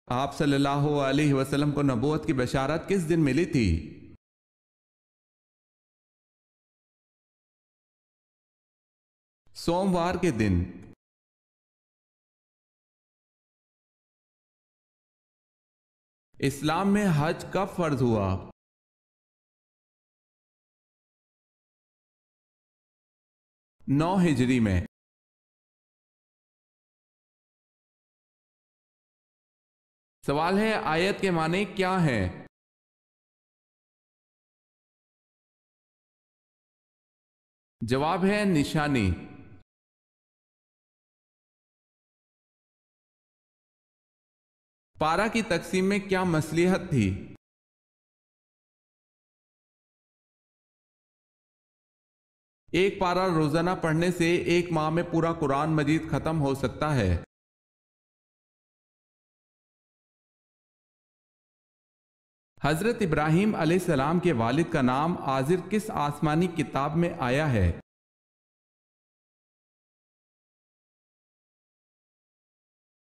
آپ صلی اللہ علیہ وسلم کو نبوت کی بشارت کس دن ملی تھی؟ سوموار کے دن۔ اسلام میں حج کب فرض ہوا؟ 9 ہجری میں۔ سوال ہے آیت کے معنی کیا ہیں؟ جواب ہے نشانی۔ پارہ کی تقسیم میں کیا مصلحت تھی؟ ایک پارہ روزانہ پڑھنے سے ایک ماہ میں پورا قرآن مجید ختم ہو سکتا ہے۔ حضرت ابراہیم علیہ السلام کے والد کا نام آزر کس آسمانی کتاب میں آیا ہے؟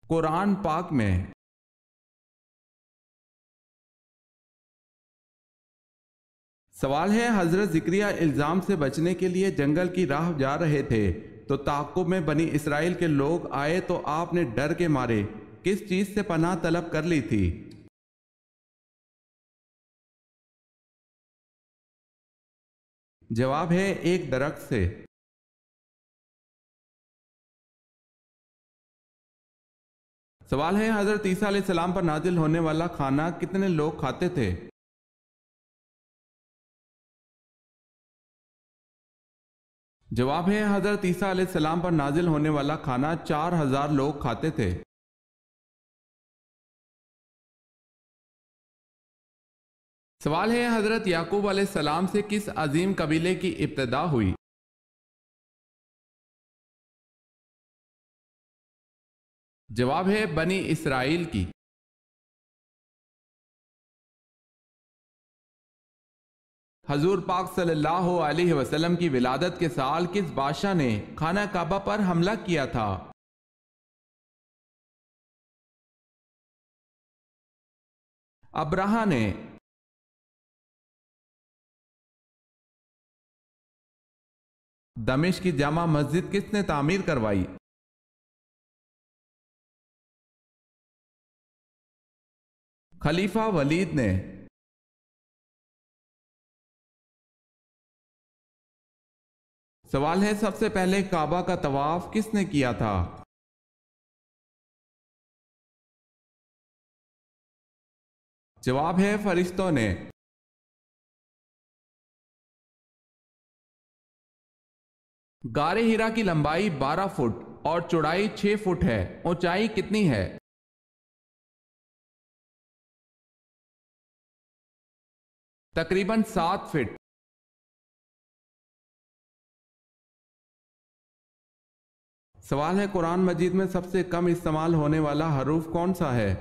قرآن پاک میں۔ سوال ہے حضرت زکریا الزام سے بچنے کے لیے جنگل کی راہ جا رہے تھے تو تعاقب میں بنی اسرائیل کے لوگ آئے تو آپ نے ڈر کے مارے کس چیز سے پناہ طلب کر لی تھی؟ جواب ہے ایک درخت سے۔ سوال ہے حضرت عیسیٰ علیہ السلام پر نازل ہونے والا کھانا کتنے لوگ کھاتے تھے؟ جواب ہے حضرت عیسیٰ علیہ السلام پر نازل ہونے والا کھانا 4000 لوگ کھاتے تھے۔ سوال ہے حضرت یعقوب علیہ السلام سے کس عظیم قبیلے کی ابتدا ہوئی؟ جواب ہے بنی اسرائیل کی۔ حضور پاک صلی اللہ علیہ وسلم کی ولادت کے سال کس بادشاہ نے خانہ کعبہ پر حملہ کیا تھا؟ ابرہہ نے۔ دمشق کی جامع مسجد کس نے تعمیر کروائی؟ خلیفہ ولید نے۔ سوال ہے سب سے پہلے کعبہ کا طواف کس نے کیا تھا؟ جواب ہے فرشتوں نے۔ غار ہیرا کی لمبائی 12 فٹ اور چوڑائی 6 فٹ ہے، اونچائی کتنی ہے؟ تقریباً 7 فٹ۔ سوال ہے قرآن مجید میں سب سے کم استعمال ہونے والا حروف کون سا ہے؟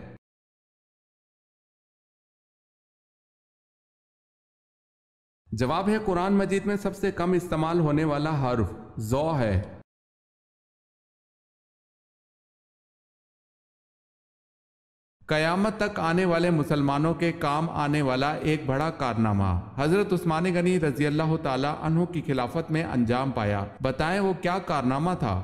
جواب ہے قرآن مجید میں سب سے کم استعمال ہونے والا حرف ذو ہے۔ قیامت تک آنے والے مسلمانوں کے کام آنے والا ایک بڑا کارنامہ حضرت عثمان غنی رضی اللہ تعالی عنہ کی خلافت میں انجام پایا، بتائیں وہ کیا کارنامہ تھا؟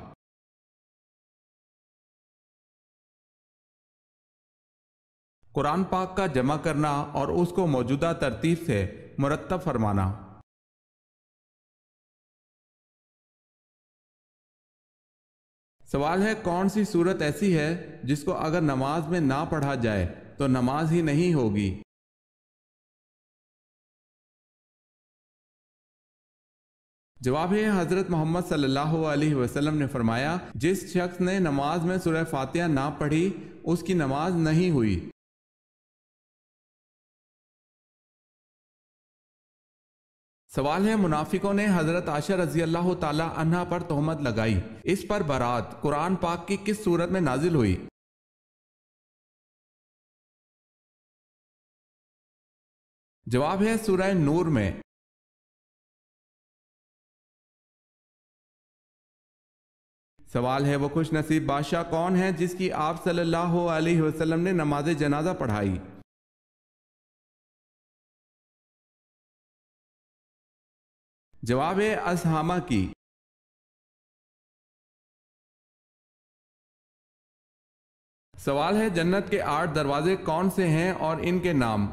قرآن پاک کا جمع کرنا اور اس کو موجودہ ترتیب سے مرتب فرمانا۔ سوال ہے کون سی صورت ایسی ہے جس کو اگر نماز میں نہ پڑھا جائے تو نماز ہی نہیں ہوگی؟ جواب ہے حضرت محمد صلی اللہ علیہ وسلم نے فرمایا جس شخص نے نماز میں سورہ فاتحہ نہ پڑھی اس کی نماز نہیں ہوئی۔ سوال ہے منافقوں نے حضرت عائشہ رضی اللہ تعالی عنہا پر تہمت لگائی، اس پر برات قرآن پاک کی کس سورت میں نازل ہوئی؟ جواب ہے سورہ نور میں۔ سوال ہے وہ خوش نصیب بادشاہ کون ہے جس کی آپ صلی اللہ علیہ وسلم نے نماز جنازہ پڑھائی؟ جواب ہے اسہامہ کی۔ سوال ہے جنت کے 8 دروازے کون سے ہیں اور ان کے نام؟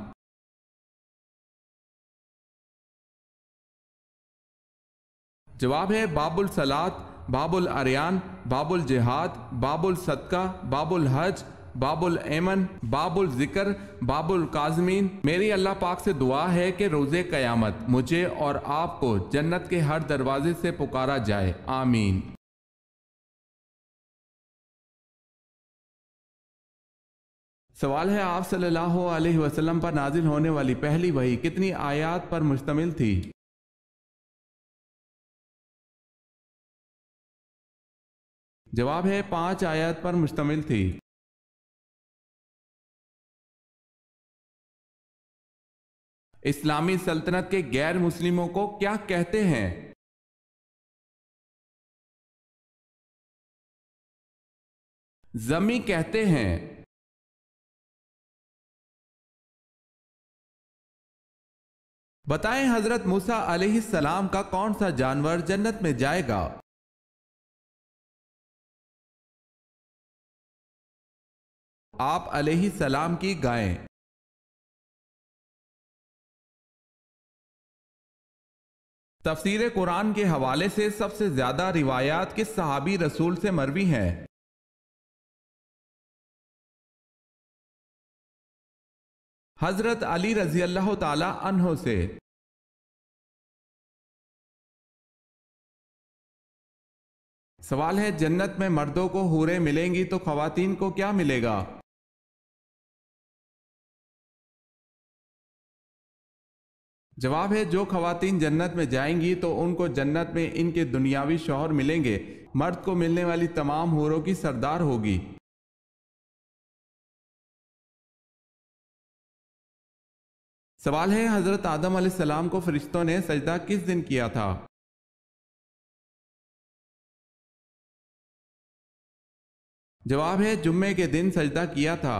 جواب ہے باب الصلاۃ، باب العریان، باب الجہاد، باب الصدقہ، باب الحج، باب الایمن، باب الذکر، باب القاظمین۔ میری اللہ پاک سے دعا ہے کہ روز قیامت مجھے اور آپ کو جنت کے ہر دروازے سے پکارا جائے، آمین۔ سوال ہے آپ صلی اللہ علیہ وسلم پر نازل ہونے والی پہلی وحی کتنی آیات پر مشتمل تھی؟ جواب ہے 5 آیات پر مشتمل تھی۔ اسلامی سلطنت کے غیر مسلموں کو کیا کہتے ہیں؟ ذمی کہتے ہیں۔ بتائیں حضرت موسیٰ علیہ السلام کا کون سا جانور جنت میں جائے گا؟ آپ علیہ السلام کی گائیں۔ تفسیر قرآن کے حوالے سے سب سے زیادہ روایات کس صحابی رسول سے مروی ہیں؟ حضرت علی رضی اللہ تعالی عنہ سے۔ سوال ہے جنت میں مردوں کو حوریں ملیں گی تو خواتین کو کیا ملے گا؟ جواب ہے جو خواتین جنت میں جائیں گی تو ان کو جنت میں ان کے دنیاوی شوہر ملیں گے، مرد کو ملنے والی تمام حوروں کی سردار ہوگی۔ سوال ہے حضرت آدم علیہ السلام کو فرشتوں نے سجدہ کس دن کیا تھا؟ جواب ہے جمعے کے دن سجدہ کیا تھا۔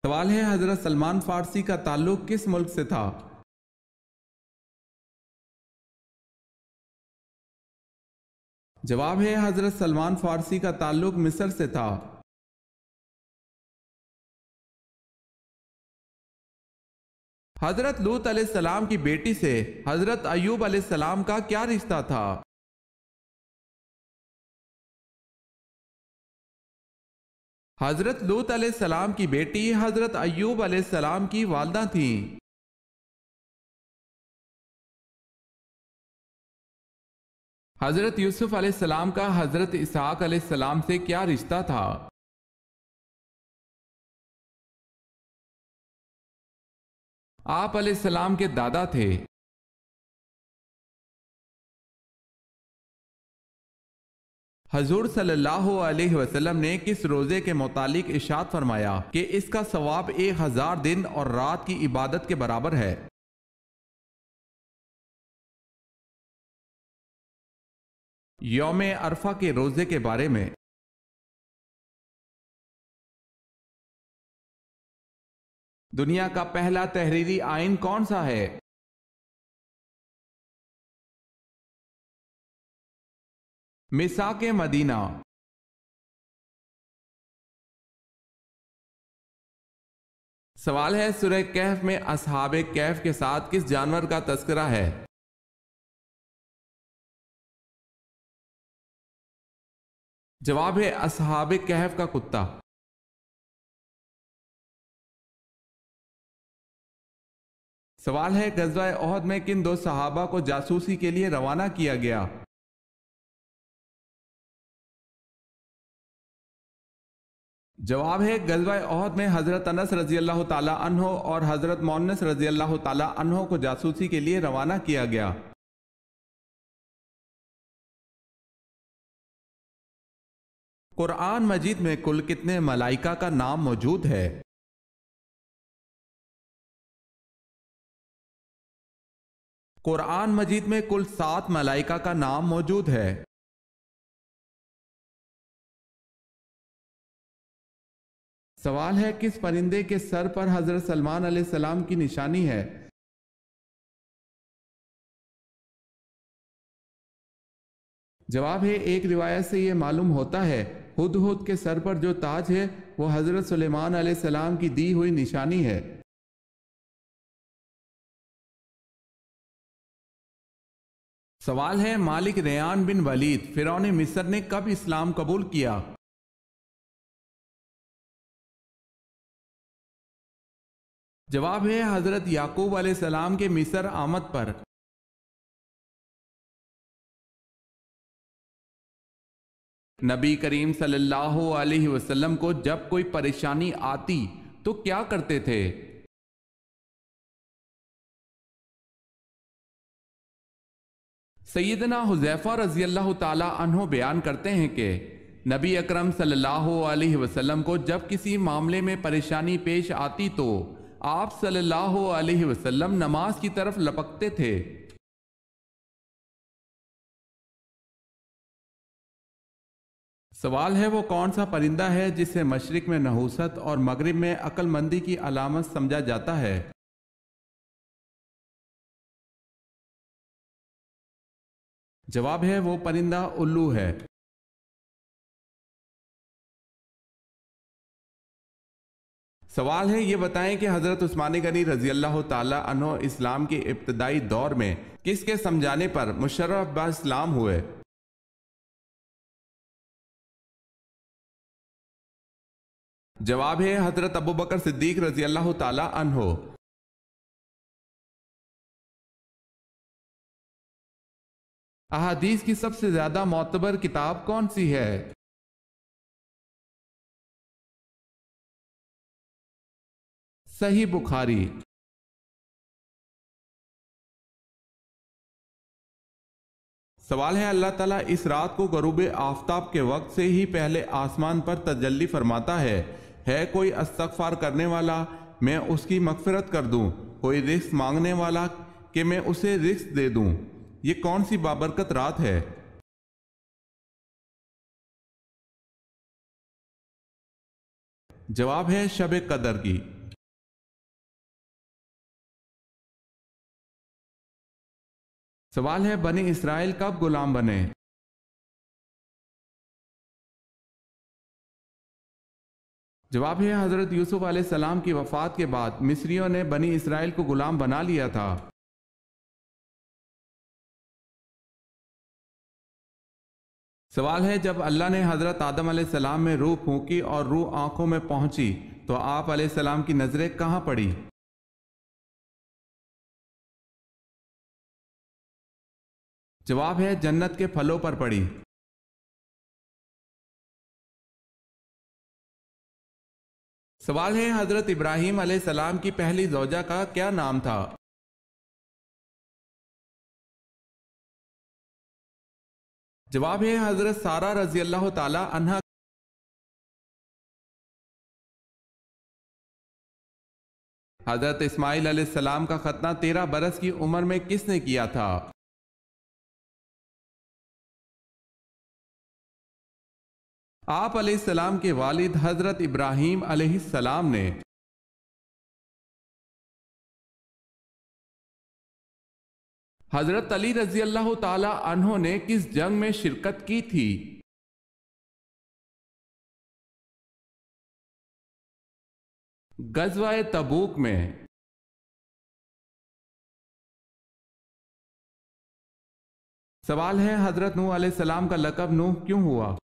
سوال ہے حضرت سلمان فارسی کا تعلق کس ملک سے تھا؟ جواب ہے حضرت سلمان فارسی کا تعلق مصر سے تھا۔ حضرت لوط علیہ السلام کی بیٹی سے حضرت ایوب علیہ السلام کا کیا رشتہ تھا؟ حضرت لوط علیہ السلام کی بیٹی حضرت ایوب علیہ السلام کی والدہ تھیں۔ حضرت یوسف علیہ السلام کا حضرت اسحاق علیہ السلام سے کیا رشتہ تھا؟ آپ علیہ السلام کے دادا تھے۔ حضور صلی اللہ علیہ وسلم نے کس روزے کے متعلق ارشاد فرمایا کہ اس کا ثواب 1000 دن اور رات کی عبادت کے برابر ہے؟ یوم عرفہ کے روزے کے بارے میں۔ دنیا کا پہلا تحریری آئین کون سا ہے؟ میثاق مدینہ۔ سوال ہے سورہ کہف میں اصحاب کہف کے ساتھ کس جانور کا تذکرہ ہے؟ جواب ہے اصحاب کہف کا کتا۔ سوال ہے غزوہ احد میں کن 2 صحابہ کو جاسوسی کے لیے روانہ کیا گیا؟ جواب ہے غزوہ احد میں حضرت انس رضی اللہ تعالی عنہ اور حضرت مونس رضی اللہ تعالی عنہ کو جاسوسی کے لیے روانہ کیا گیا۔ قرآن مجید میں کل کتنے ملائکہ کا نام موجود ہے؟ قرآن مجید میں کل 7 ملائکہ کا نام موجود ہے۔ سوال ہے کس پرندے کے سر پر حضرت سلمان علیہ السلام کی نشانی ہے؟ جواب ہے ایک روایت سے یہ معلوم ہوتا ہے ہدہد کے سر پر جو تاج ہے وہ حضرت سلیمان علیہ السلام کی دی ہوئی نشانی ہے۔ سوال ہے مالک ریان بن ولید فرعون مصر نے کب اسلام قبول کیا؟ جواب ہے حضرت یعقوب علیہ السلام کے مصر آمد پر۔ نبی کریم صلی اللہ علیہ وسلم کو جب کوئی پریشانی آتی تو کیا کرتے تھے؟ سیدنا حذیفہ رضی اللہ تعالی عنہ بیان کرتے ہیں کہ نبی اکرم صلی اللہ علیہ وسلم کو جب کسی معاملے میں پریشانی پیش آتی تو آپ صلی اللہ علیہ وسلم نماز کی طرف لپکتے تھے۔ سوال ہے وہ کون سا پرندہ ہے جسے مشرق میں نحوست اور مغرب میں عقل مندی کی علامت سمجھا جاتا ہے؟ جواب ہے وہ پرندہ الو ہے۔ سوال ہے یہ بتائیں کہ حضرت عثمان غنی رضی اللہ تعالی عنہ اسلام کے ابتدائی دور میں کس کے سمجھانے پر مشرف با اسلام ہوئے؟ جواب ہے حضرت ابوبکر صدیق رضی اللہ تعالی عنہ۔ احادیث کی سب سے زیادہ معتبر کتاب کون سی ہے؟ صحیح بخاری۔ سوال ہے اللہ تعالیٰ اس رات کو غروب آفتاب کے وقت سے ہی پہلے آسمان پر تجلی فرماتا ہے کوئی استغفار کرنے والا میں اس کی مغفرت کر دوں، کوئی رزق مانگنے والا کہ میں اسے رزق دے دوں۔ یہ کون سی بابرکت رات ہے؟ جواب ہے شب قدر کی۔ سوال ہے بنی اسرائیل کب غلام بنے؟ جواب ہے حضرت یوسف علیہ السلام کی وفات کے بعد مصریوں نے بنی اسرائیل کو غلام بنا لیا تھا۔ سوال ہے جب اللہ نے حضرت آدم علیہ السلام میں روح پھونکی اور روح آنکھوں میں پہنچی تو آپ علیہ السلام کی نظریں کہاں پڑی؟ جواب ہے جنت کے پھلوں پر پڑی۔ سوال ہے حضرت ابراہیم علیہ السلام کی پہلی زوجہ کا کیا نام تھا؟ جواب ہے حضرت سارہ رضی اللہ تعالی عنہا۔ حضرت اسماعیل علیہ السلام کا ختنہ 13 برس کی عمر میں کس نے کیا تھا؟ آپ علیہ السلام کے والد حضرت ابراہیم علیہ السلام نے۔ حضرت علی رضی اللہ تعالی عنہ نے کس جنگ میں شرکت کی تھی؟ غزوہ تبوک میں۔ سوال ہے حضرت نوح علیہ السلام کا لقب نوح کیوں ہوا؟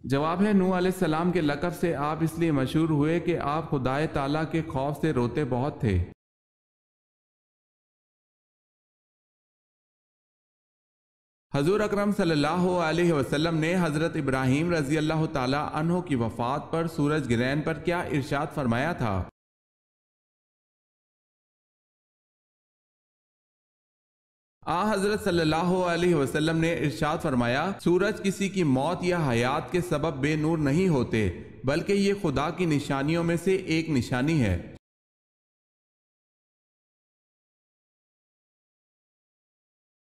جواب ہے نوح علیہ السلام کے لقب سے آپ اس لیے مشہور ہوئے کہ آپ خدائے تعالیٰ کے خوف سے روتے بہت تھے۔ حضور اکرم صلی اللہ علیہ وسلم نے حضرت ابراہیم رضی اللہ تعالی عنہ کی وفات پر سورج گرہن پر کیا ارشاد فرمایا تھا؟ حضرت صلی اللہ علیہ وسلم نے ارشاد فرمایا سورج کسی کی موت یا حیات کے سبب بے نور نہیں ہوتے بلکہ یہ خدا کی نشانیوں میں سے ایک نشانی ہے۔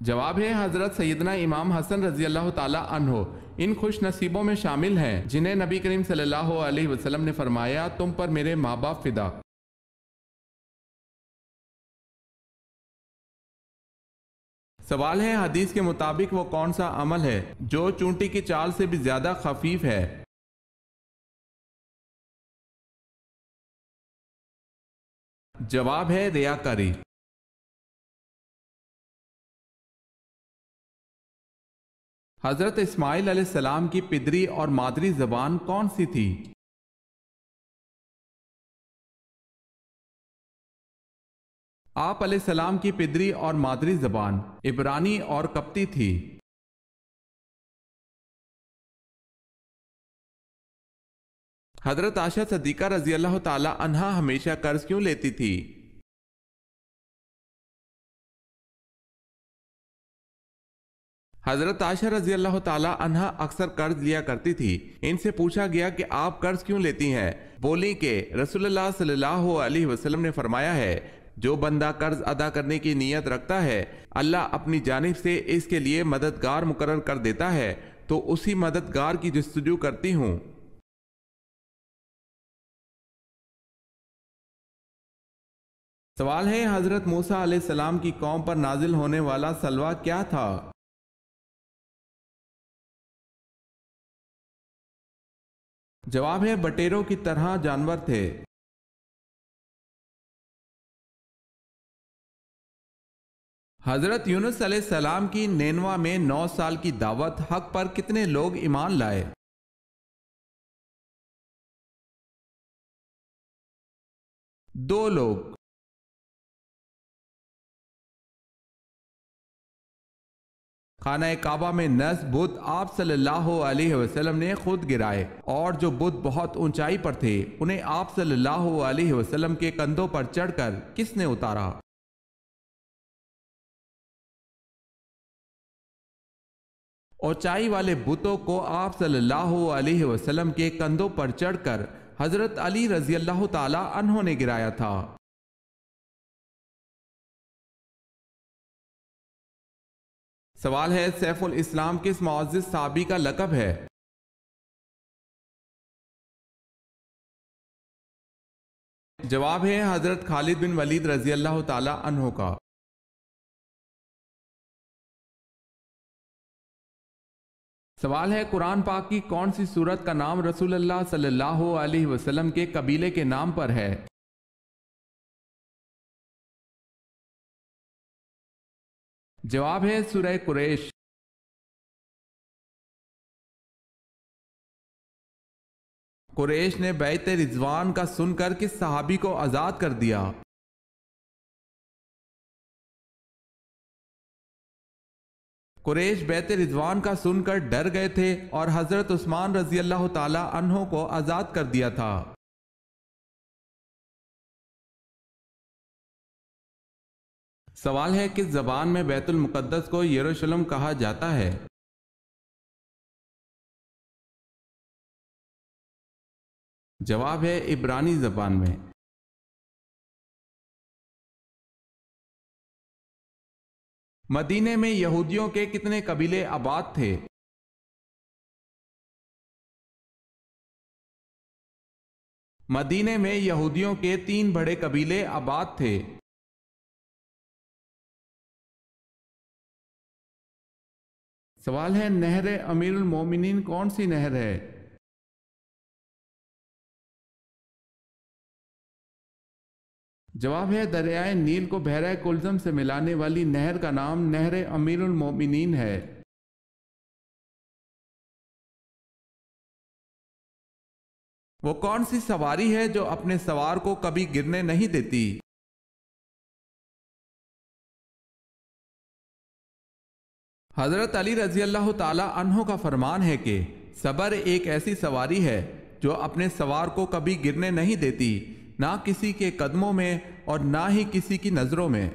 جواب ہے حضرت سیدنا امام حسن رضی اللہ تعالی عنہ ان خوش نصیبوں میں شامل ہیں جنہیں نبی کریم صلی اللہ علیہ وسلم نے فرمایا تم پر میرے ماں باپ فدا۔ سوال ہے حدیث کے مطابق وہ کون سا عمل ہے جو چونٹی کی چال سے بھی زیادہ خفیف ہے؟ جواب ہے ریاکاری۔ حضرت اسماعیل علیہ السلام کی پدری اور مادری زبان کون سی تھی؟ آپ علیہ السلام کی پدری اور مادری زبان عبرانی اور قبطی تھی۔ حضرت عائشہ صدیقہ رضی اللہ تعالی عنہا ہمیشہ قرض کیوں لیتی تھی؟ حضرت عائشہ رضی اللہ تعالی عنہا اکثر قرض لیا کرتی تھی۔ ان سے پوچھا گیا کہ آپ قرض کیوں لیتی ہیں؟ بولی کہ رسول اللہ صلی اللہ علیہ وسلم نے فرمایا ہے جو بندہ قرض ادا کرنے کی نیت رکھتا ہے اللہ اپنی جانب سے اس کے لیے مددگار مقرر کر دیتا ہے تو اسی مددگار کی جستجو کرتی ہوں۔ سوال ہے حضرت موسیٰ علیہ السلام کی قوم پر نازل ہونے والا سلوہ کیا تھا؟ جواب ہے بٹیروں کی طرح جانور تھے۔ حضرت یونس علیہ السلام کی نینوا میں 9 سال کی دعوت حق پر کتنے لوگ ایمان لائے؟ دو لوگ۔ خانہ کعبہ میں نصب بت آپ صلی اللہ علیہ وسلم نے خود گرائے اور جو بت بہت اونچائی پر تھے انہیں آپ صلی اللہ علیہ وسلم کے کندھوں پر چڑھ کر کس نے اتارا؟ اونچائی والے بتوں کو آپ صلی اللہ علیہ وسلم کے کندھوں پر چڑھ کر حضرت علی رضی اللہ تعالی عنہ نے گرایا تھا۔ سوال ہے سیف الاسلام کس معزز صحابی کا لقب ہے؟ جواب ہے حضرت خالد بن ولید رضی اللہ تعالی عنہ کا۔ سوال ہے قرآن پاک کی کون سی سورت کا نام رسول اللہ صلی اللہ علیہ وسلم کے قبیلے کے نام پر ہے؟ جواب ہے سورہ قریش۔ قریش نے بیعت رضوان کا سن کر کس صحابی کو آزاد کر دیا؟ قریش بیعت رضوان کا سن کر ڈر گئے تھے اور حضرت عثمان رضی اللہ تعالی عنہ کو آزاد کر دیا تھا۔ سوال ہے کس زبان میں بیت المقدس کو یروشلم کہا جاتا ہے؟ جواب ہے عبرانی زبان میں۔ مدینے میں یہودیوں کے کتنے قبیلے آباد تھے؟ مدینے میں یہودیوں کے 3 بڑے قبیلے آباد تھے۔ سوال ہے نہر امیر المومنین کون سی نہر ہے؟ جواب ہے دریائے نیل کو بحیرہ کلزم سے ملانے والی نہر کا نام نہر امیر المومنین ہے۔ وہ کون سی سواری ہے جو اپنے سوار کو کبھی گرنے نہیں دیتی؟ حضرت علی رضی اللہ تعالی عنہ کا فرمان ہے کہ صبر ایک ایسی سواری ہے جو اپنے سوار کو کبھی گرنے نہیں دیتی، نہ کسی کے قدموں میں اور نہ ہی کسی کی نظروں میں۔